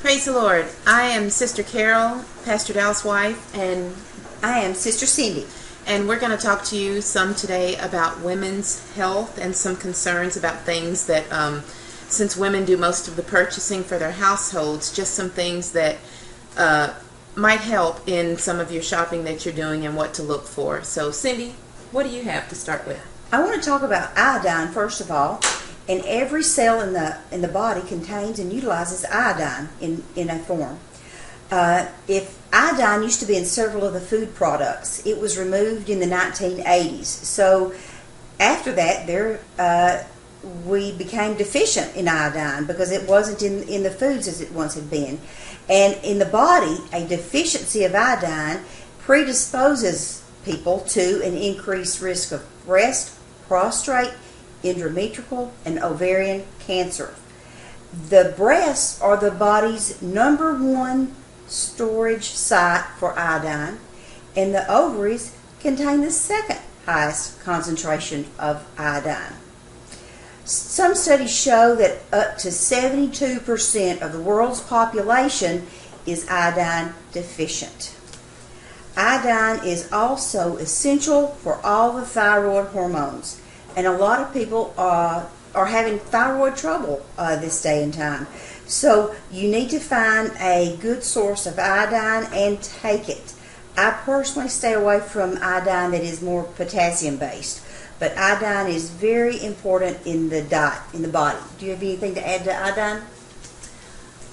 Praise the Lord. I am Sister Carol, Pastor Dowell's wife, and I am Sister Cindy. And we're going to talk to you some today about women's health and some concerns about things that, since women do most of the purchasing for their households, just some things that might help in some of your shopping that you're doing and what to look for. So, Cindy, what do you have to start with? I want to talk about iodine first of all. And every cell in the body contains and utilizes iodine in a form. If iodine used to be in several of the food products, it was removed in the 1980s. So after that, we became deficient in iodine because it wasn't in the foods as it once had been. And in the body, a deficiency of iodine predisposes people to an increased risk of breast, prostate, endometrial, and ovarian cancer. The breasts are the body's #1 storage site for iodine, and the ovaries contain the second highest concentration of iodine. Some studies show that up to 72% of the world's population is iodine deficient. Iodine is also essential for all the thyroid hormones. And a lot of people are having thyroid trouble this day and time. So you need to find a good source of iodine and take it. I personally stay away from iodine that is more potassium based. But iodine is very important in the diet, in the body. Do you have anything to add to iodine?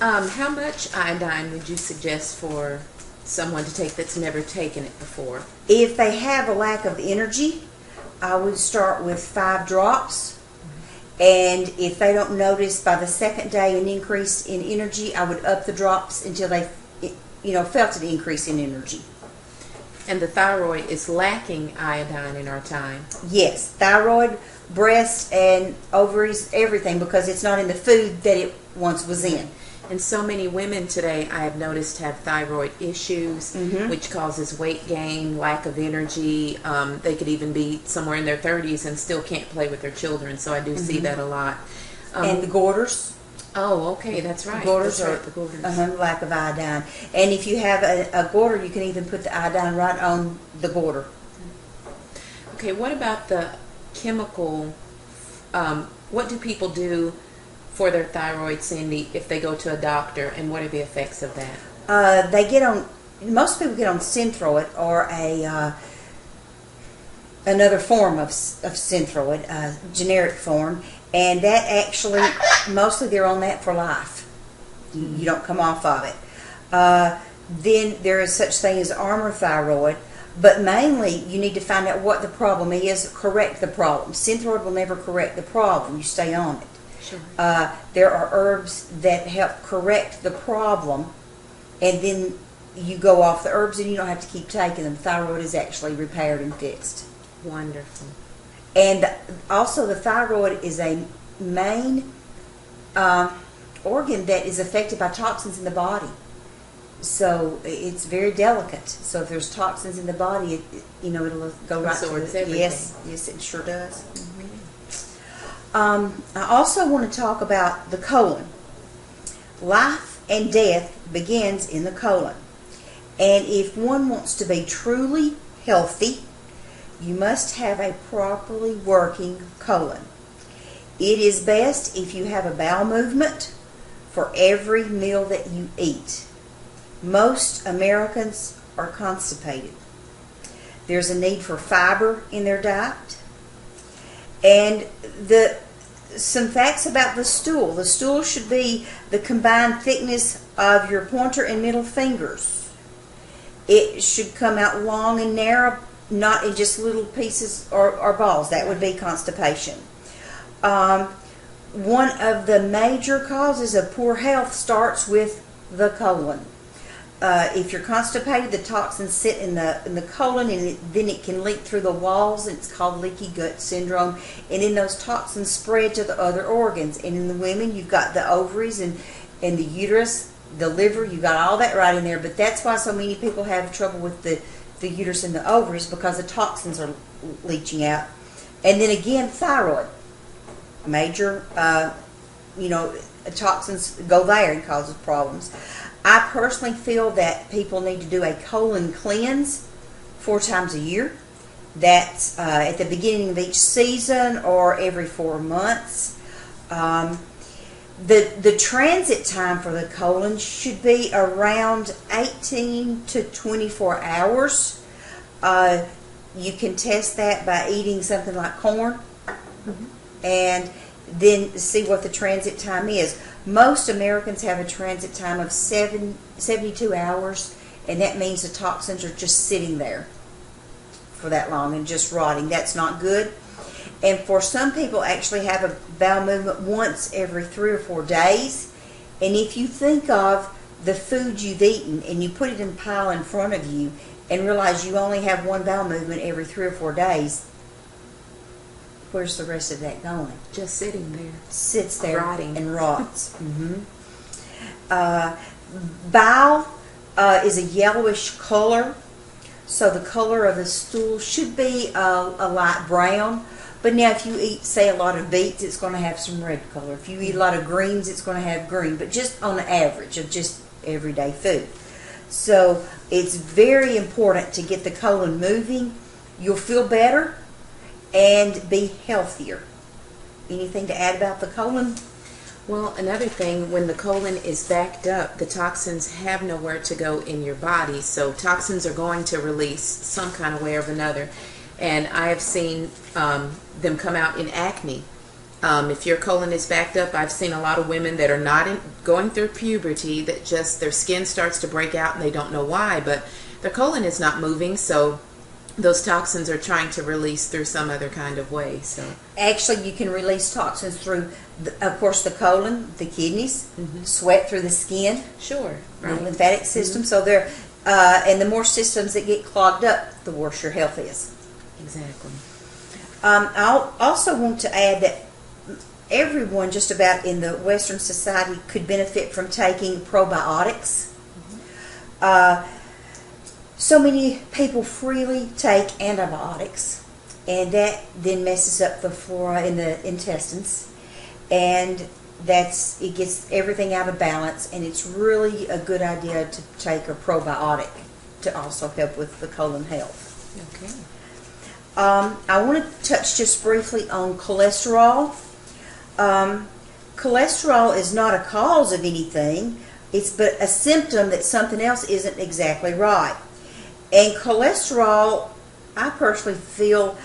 How much iodine would you suggest for someone to take that's never taken it before? If they have a lack of energy, I would start with 5 drops, and if they don't notice by the second day an increase in energy, I would up the drops until they, felt an increase in energy. And the thyroid is lacking iodine in our time. Yes, thyroid, breast, and ovaries, everything, because it's not in the food that it once was in. And so many women today, I have noticed, have thyroid issues, which causes weight gain, lack of energy. They could even be somewhere in their 30s and still can't play with their children. So I do see that a lot. And the goiters. Oh, okay, that's right. Goiters that's are right, the goiters. Lack of iodine. And if you have a goiter, you can even put the iodine right on the goiter. Okay, what about the chemical? What do people do for their thyroid, Cindy, if they go to a doctor, and what are the effects of that? Most people get on Synthroid or another form of Synthroid, generic form, and that actually, mostly they're on that for life. You don't come off of it. Then there is such thing as Armour Thyroid, but mainly you need to find out what the problem is, correct the problem. Synthroid will never correct the problem. You stay on it. Sure. There are herbs that help correct the problem, and then you go off the herbs and you don't have to keep taking them. Thyroid is actually repaired and fixed. Wonderful. And also the thyroid is a main organ that is affected by toxins in the body. So it's very delicate. So if there's toxins in the body, it'll go right to everything. Yes, it sure does. I also want to talk about the colon. Life and death begins in the colon. And if one wants to be truly healthy, you must have a properly working colon. It is best if you have a bowel movement for every meal that you eat. Most Americans are constipated. There's a need for fiber in their diet. And some facts about the stool. The stool should be the combined thickness of your pointer and middle fingers. It should come out long and narrow, not in just little pieces or balls. That would be constipation. One of the major causes of poor health starts with the colon. If you're constipated, the toxins sit in the colon, and then it can leak through the walls. It's called leaky gut syndrome, and then those toxins spread to the other organs. And in the women, you've got the ovaries and the uterus, the liver. You've got all that right in there. But that's why so many people have trouble with the uterus and the ovaries, because the toxins are leaching out. And then again, thyroid, major, toxins go there and causes problems. I personally feel that people need to do a colon cleanse 4 times a year. That's at the beginning of each season or every 4 months. The transit time for the colon should be around 18 to 24 hours. You can test that by eating something like corn, and then see what the transit time is. Most Americans have a transit time of 72 hours, and that means the toxins are just sitting there for that long and just rotting. That's not good. And for some people, actually have a bowel movement once every 3 or 4 days. And if you think of the food you've eaten and you put it in a pile in front of you and realize you only have one bowel movement every 3 or 4 days, where's the rest of that going? Just sitting there. Sits there rotting and rots. Bile is a yellowish color, so the color of the stool should be a light brown. But now if you eat, say, a lot of beets, it's going to have some red color. If you eat a lot of greens, it's going to have green, but just on the average of just everyday food. So it's very important to get the colon moving. You'll feel better and be healthier. Anything to add about the colon? Well, another thing, when the colon is backed up, the toxins have nowhere to go in your body. So toxins are going to release some kind of way or another. And I have seen them come out in acne. If your colon is backed up, I've seen a lot of women that are not going through puberty, that just their skin starts to break out and they don't know why, but their colon is not moving, so those toxins are trying to release through some other kind of way. So actually, you can release toxins through, of course, the colon, the kidneys, sweat through the skin, sure, the lymphatic system. So they're and the more systems that get clogged up, the worse your health is. Exactly. I also want to add that everyone just about in the Western society could benefit from taking probiotics. So many people freely take antibiotics, and that then messes up the flora in the intestines, and it gets everything out of balance, and it's really a good idea to take a probiotic to also help with the colon health. Okay. I want to touch just briefly on cholesterol. Cholesterol is not a cause of anything. It's but a symptom that something else isn't exactly right. And cholesterol, I personally feel,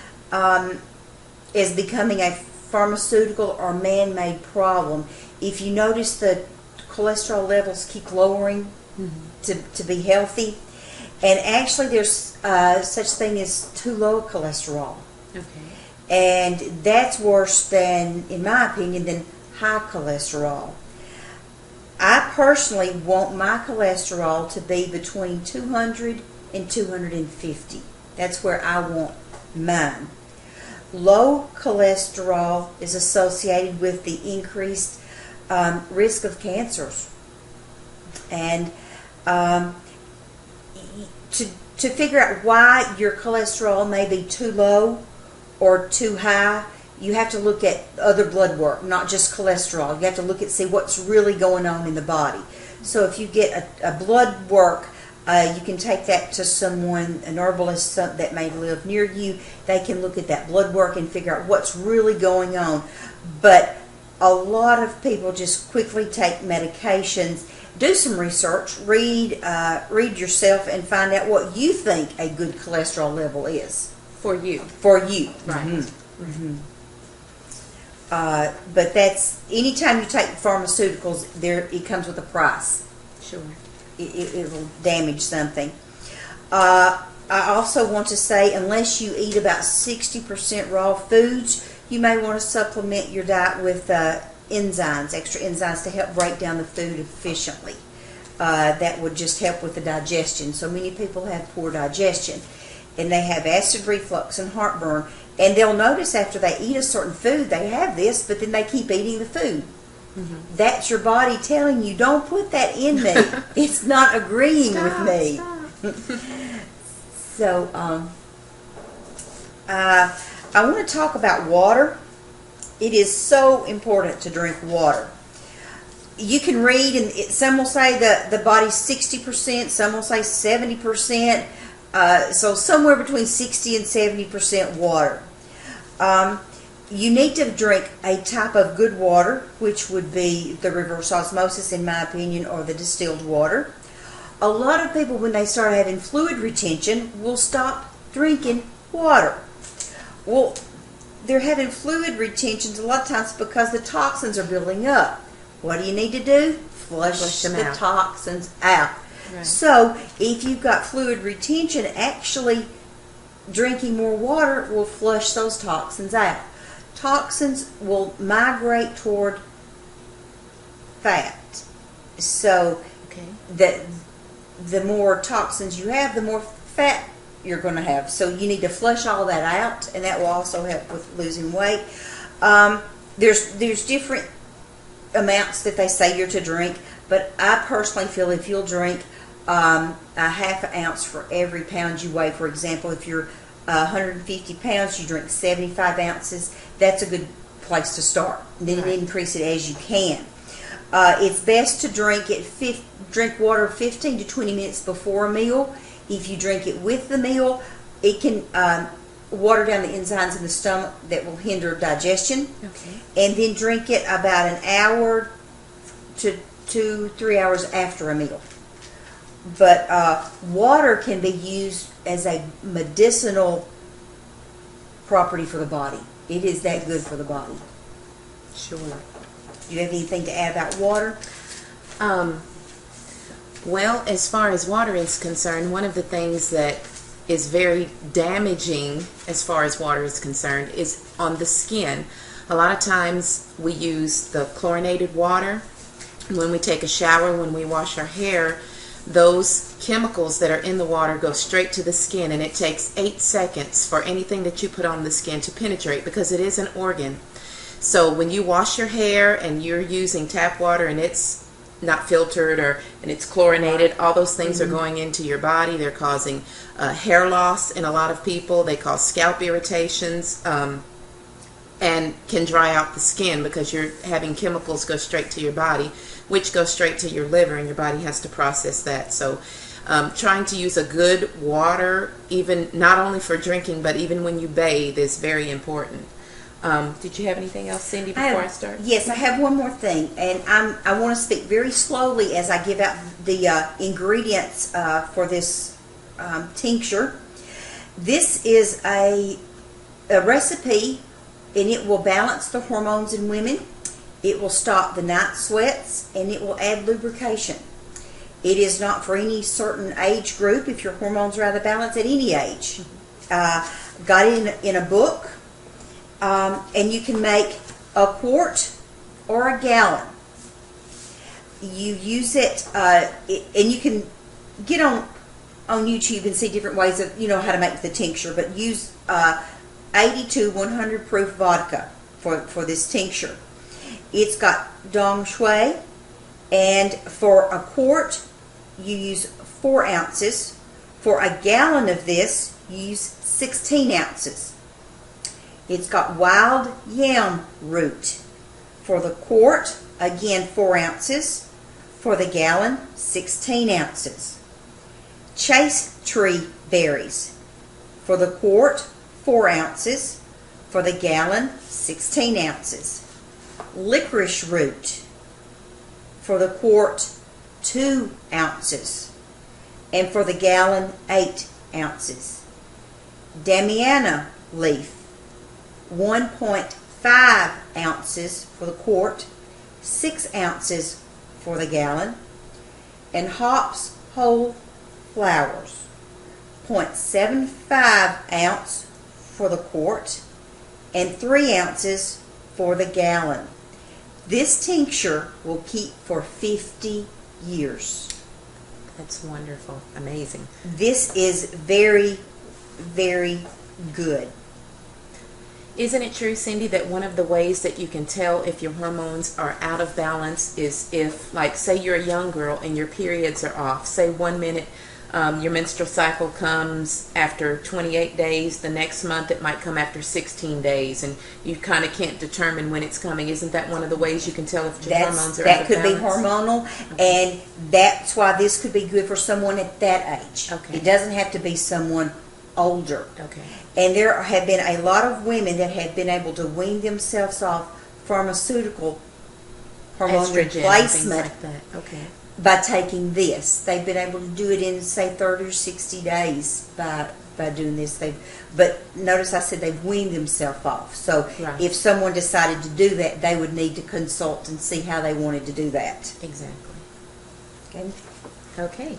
is becoming a pharmaceutical or man-made problem. If you notice, the cholesterol levels keep lowering to be healthy. And actually, there's such thing as too low cholesterol. Okay. And that's worse than, in my opinion, than high cholesterol. I personally want my cholesterol to be between 200 and 250. That's where I want mine. Low cholesterol is associated with the increased risk of cancers. And to figure out why your cholesterol may be too low or too high, you have to look at other blood work, not just cholesterol. You have to look at see what's really going on in the body. So if you get a blood work, you can take that to someone, an herbalist that may live near you. They can look at that blood work and figure out what's really going on. But a lot of people just quickly take medications. Do some research, read yourself, and find out what you think a good cholesterol level is. For you. For you. Right. But that's, anytime you take pharmaceuticals, it comes with a price. Sure. It will damage something. I also want to say, unless you eat about 60% raw foods, you may want to supplement your diet with enzymes, extra enzymes to help break down the food efficiently. That would just help with the digestion. So many people have poor digestion, and they have acid reflux and heartburn, and they'll notice after they eat a certain food they have this, but then they keep eating the food. That's your body telling you, don't put that in me. It's not agreeing with me. So I want to talk about water. It is so important to drink water. you can read, and some will say the body's 60%, some will say 70%. So somewhere between 60 and 70% water. You need to drink a type of good water, which would be the reverse osmosis, in my opinion, or the distilled water. A lot of people, when they start having fluid retention, will stop drinking water. Well, they're having fluid retentions a lot of times because the toxins are building up. What do you need to do? Flush the toxins out. Right. So if you've got fluid retention, actually drinking more water will flush those toxins out. Toxins will migrate toward fat. So the more toxins you have, the more fat you're going to have. So you need to flush all that out, and that will also help with losing weight. There's different amounts that they say you're to drink, but I personally feel if you'll drink a half an ounce for every pound you weigh. For example, if you're 150 pounds, you drink 75 ounces. That's a good place to start. Then increase it as you can. It's best to drink water 15 to 20 minutes before a meal. If you drink it with the meal, it can water down the enzymes in the stomach that will hinder digestion. Okay. And then drink it about an hour to 2-3 hours after a meal. But water can be used as a medicinal property for the body. It is that good for the body. Sure. Do you have anything to add about water? Well, as far as water is concerned, one of the things that is very damaging as far as water is concerned is on the skin. A lot of times we use the chlorinated water. When we take a shower, when we wash our hair, those chemicals that are in the water go straight to the skin, and it takes 8 seconds for anything that you put on the skin to penetrate because it is an organ. So when you wash your hair and you're using tap water and it's not filtered and it's chlorinated, all those things are going into your body. They're causing hair loss in a lot of people. They cause scalp irritations and can dry out the skin because you're having chemicals go straight to your body, which go straight to your liver, and your body has to process that. So trying to use a good water, even not only for drinking but even when you bathe, is very important. Did you have anything else, Cindy, before I start? Yes, I have one more thing, and I want to speak very slowly as I give out the ingredients for this tincture. This is a recipe, and it will balance the hormones in women. It will stop the night sweats, and it will add lubrication. It is not for any certain age group if your hormones are out of balance at any age. Got it in a book. And you can make a quart or a gallon. You use it, and you can get on YouTube and see different ways of how to make the tincture. But use 80 to 100 proof vodka for this tincture. It's got dong shui, and for a quart you use 4 ounces. For a gallon of this, you use 16 ounces. It's got wild yam root. For the quart, again 4 ounces. For the gallon, 16 ounces. Chase tree berries. For the quart, 4 ounces. For the gallon, 16 ounces. Licorice root. For the quart, 2 ounces. And for the gallon, 8 ounces. Damiana leaf. 1.5 ounces for the quart, 6 ounces for the gallon, and hops whole flowers, 0.75 ounce for the quart, and 3 ounces for the gallon. This tincture will keep for 50 years. That's wonderful. Amazing. This is very, very good. Isn't it true, Cindy, that one of the ways that you can tell if your hormones are out of balance is if, like, say you're a young girl and your periods are off. Say 1 minute Your menstrual cycle comes after 28 days. The next month it might come after 16 days, and you kind of can't determine when it's coming. Isn't that one of the ways you can tell if your hormones are out of balance? That could be hormonal, and that's why this could be good for someone at that age. Okay. It doesn't have to be someone older. Okay. And there have been a lot of women that have been able to wean themselves off pharmaceutical hormone Estrogen, replacement things like that. Okay. by taking this. They've been able to do it in, say, 30 or 60 days by doing this. But notice I said they've weaned themselves off. So Right. if someone decided to do that, they would need to consult and see how they wanted to do that. Exactly. Okay. Okay.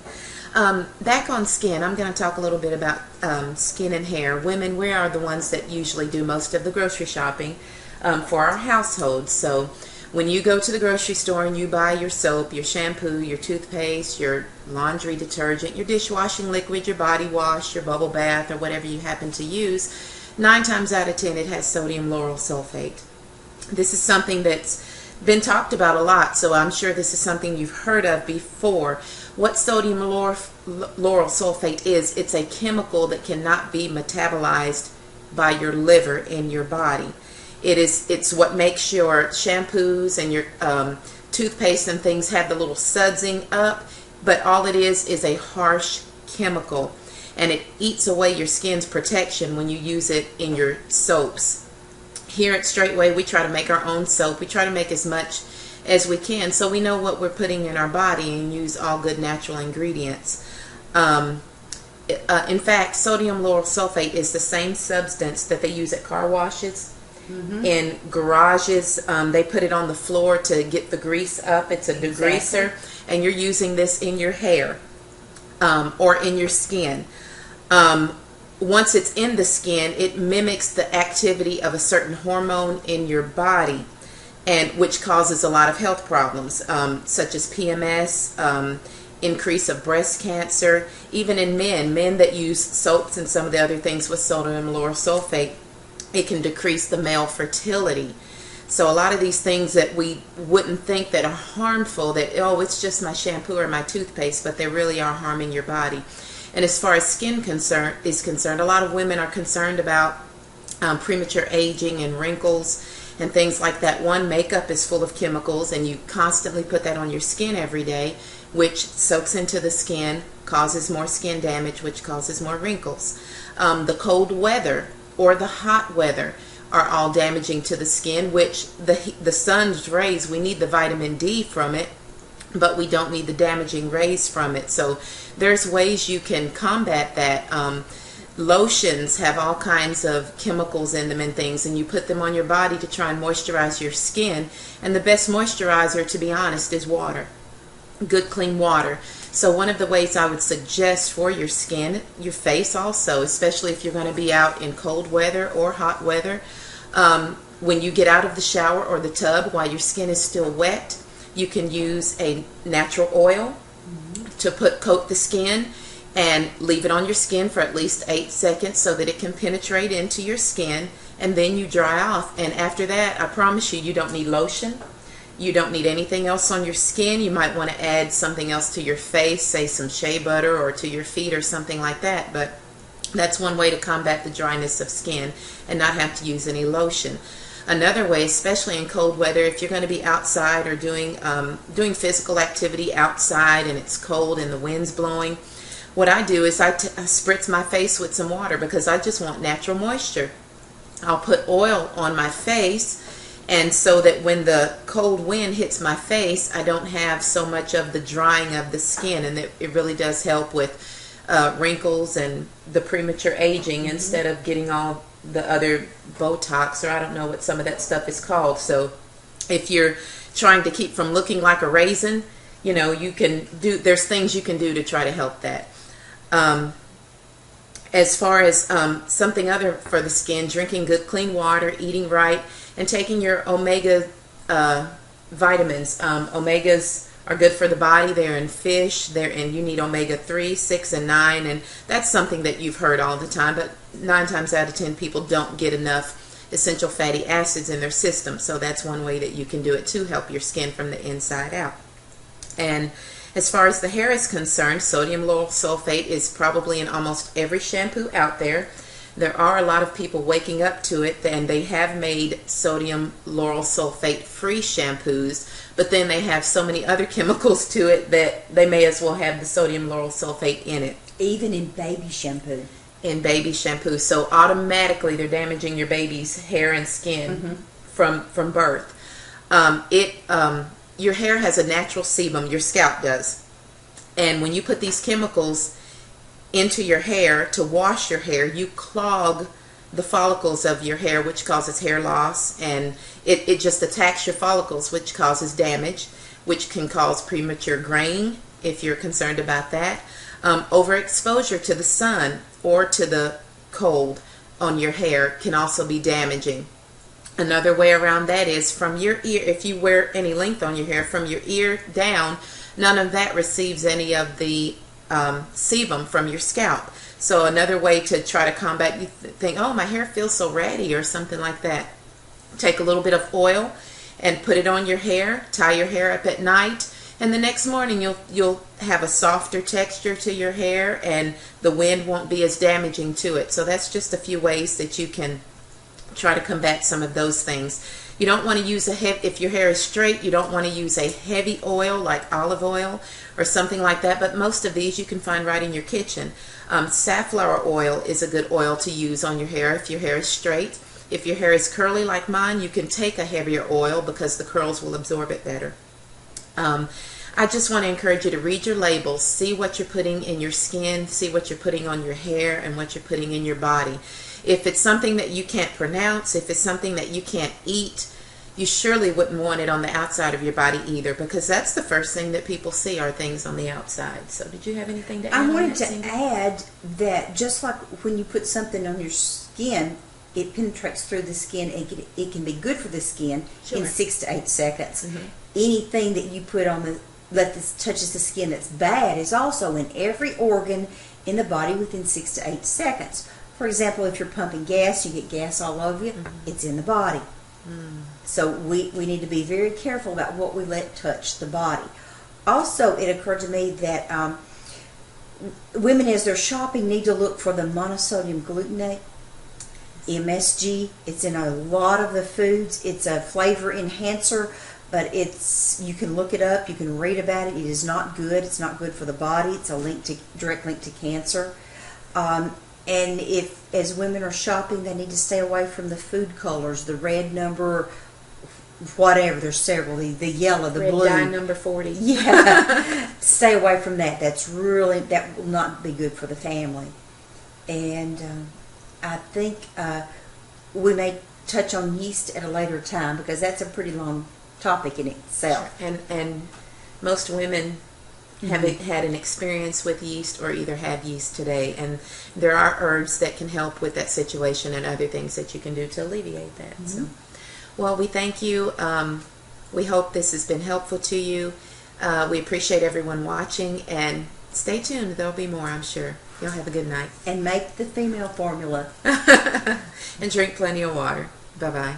Back on skin, I'm going to talk a little bit about skin and hair. Women, we are the ones that usually do most of the grocery shopping for our households. So when you go to the grocery store and you buy your soap, your shampoo, your toothpaste, your laundry detergent, your dishwashing liquid, your body wash, your bubble bath, or whatever you happen to use, 9 times out of 10 it has sodium lauryl sulfate. This is something that's been talked about a lot, so I'm sure this is something you've heard of before. What sodium lauryl sulfate is, it's a chemical that cannot be metabolized by your liver in your body. It's what makes your shampoos and your toothpaste and things have the little sudsing up, but all it is a harsh chemical, and it eats away your skin's protection when you use it in your soaps. Here at Straitway, we try to make our own soap. We try to make as much as we can, so we know what we're putting in our body and use all good natural ingredients. In fact, sodium lauryl sulfate is the same substance that they use at car washes. In garages, they put it on the floor to get the grease up. It's a degreaser, and you're using this in your hair or in your skin. Once it's in the skin, it mimics the activity of a certain hormone in your body, and which causes a lot of health problems, such as PMS, increase of breast cancer. Even in men that use soaps and some of the other things with sodium lauryl sulfate, it can decrease the male fertility. So a lot of these things that we wouldn't think that are harmful, that, oh, it's just my shampoo or my toothpaste, but they really are harming your body. And as far as skin is concerned, a lot of women are concerned about premature aging and wrinkles and things like that. One, makeup is full of chemicals, and you constantly put that on your skin every day, which soaks into the skin, causes more skin damage, which causes more wrinkles. The cold weather or the hot weather are all damaging to the skin, which the sun's rays, we need the vitamin D from it, but we don't need the damaging rays from it. So there's ways you can combat that. Lotions have all kinds of chemicals in them and things, and you put them on your body to try and moisturize your skin. And the best moisturizer, to be honest, is water. Good clean water. So one of the ways I would suggest for your skin, your face also, especially if you're going to be out in cold weather or hot weather, when you get out of the shower or the tub while your skin is still wet, you can use a natural oil to coat the skin and leave it on your skin for at least 8 seconds so that it can penetrate into your skin, and then you dry off. And after that, I promise you, you don't need lotion. You don't need anything else on your skin. You might want to add something else to your face, say some shea butter, or to your feet or something like that. But that's one way to combat the dryness of skin and not have to use any lotion. Another way, especially in cold weather, if you're going to be outside or doing physical activity outside and it's cold and the wind's blowing, what I do is I spritz my face with some water because I just want natural moisture. I'll put oil on my face, and so that when the cold wind hits my face, I don't have so much of the drying of the skin, and it really does help with wrinkles and the premature aging instead of getting all the other Botox, or I don't know what some of that stuff is called. So if you're trying to keep from looking like a raisin, you know, there's things you can do to try to help that. As far as something other for the skin, drinking good clean water, eating right, and taking your omega vitamins. Omegas are good for the body. They're in fish, and you need omega-3, 6, and 9, and that's something that you've heard all the time, but 9 times out of 10 people don't get enough essential fatty acids in their system, so that's one way that you can do it to help your skin from the inside out. And As far as the hair is concerned, sodium lauryl sulfate is probably in almost every shampoo out there. There are a lot of people waking up to it, and they have made sodium lauryl sulfate free shampoos, but then they have so many other chemicals to it that they may as well have the sodium lauryl sulfate in it. Even in baby shampoo. In baby shampoo. So automatically they're damaging your baby's hair and skin from birth. Your hair has a natural sebum, your scalp does. And when you put these chemicals into your hair to wash your hair, you clog the follicles of your hair, which causes hair loss, and it just attacks your follicles, which causes damage, which can cause premature graying if you're concerned about that. Overexposure to the sun or to the cold on your hair can also be damaging. Another way around that is from your ear, if you wear any length on your hair, from your ear down, none of that receives any of the sebum from your scalp. So another way to try to combat, you think, oh, my hair feels so ratty or something like that. Take a little bit of oil and put it on your hair, tie your hair up at night, and the next morning you'll have a softer texture to your hair, and the wind won't be as damaging to it. So that's just a few ways that you can try to combat some of those things. You don't want to use if your hair is straight, you don't want to use a heavy oil like olive oil or something like that, but most of these you can find right in your kitchen. Safflower oil is a good oil to use on your hair if your hair is straight. If your hair is curly like mine, you can take a heavier oil because the curls will absorb it better. I just want to encourage you to read your labels, see what you're putting in your skin, see what you're putting on your hair, and what you're putting in your body. If it's something that you can't pronounce, if it's something that you can't eat, you surely wouldn't want it on the outside of your body either, because that's the first thing that people see are things on the outside. So did you have anything to add? I wanted to add that just like when you put something on your skin, it penetrates through the skin. It can be good for the skin in 6 to 8 seconds. Anything that you put on touches the skin that's bad is also in every organ in the body within 6 to 8 seconds. For example, if you're pumping gas, you get gas all over you, it's in the body. So we need to be very careful about what we let touch the body. Also, it occurred to me that women, as they're shopping, need to look for the monosodium glutamate, MSG. It's in a lot of the foods. It's a flavor enhancer, but you can look it up, you can read about it. It is not good. It's not good for the body. It's a direct link to cancer. And if, as women are shopping, they need to stay away from the food colors, the red number, whatever. There's several. The yellow, the blue. Red dye number 40. Yeah. Stay away from that. That will not be good for the family. And I think we may touch on yeast at a later time, because that's a pretty long topic in itself. Sure. And most women have had an experience with yeast or either have yeast today, and there are herbs that can help with that situation and other things that you can do to alleviate that. So, well, we thank you. We hope this has been helpful to you. We appreciate everyone watching, and stay tuned. There'll be more, I'm sure. Y'all have a good night. And make the female formula. And drink plenty of water. Bye-bye.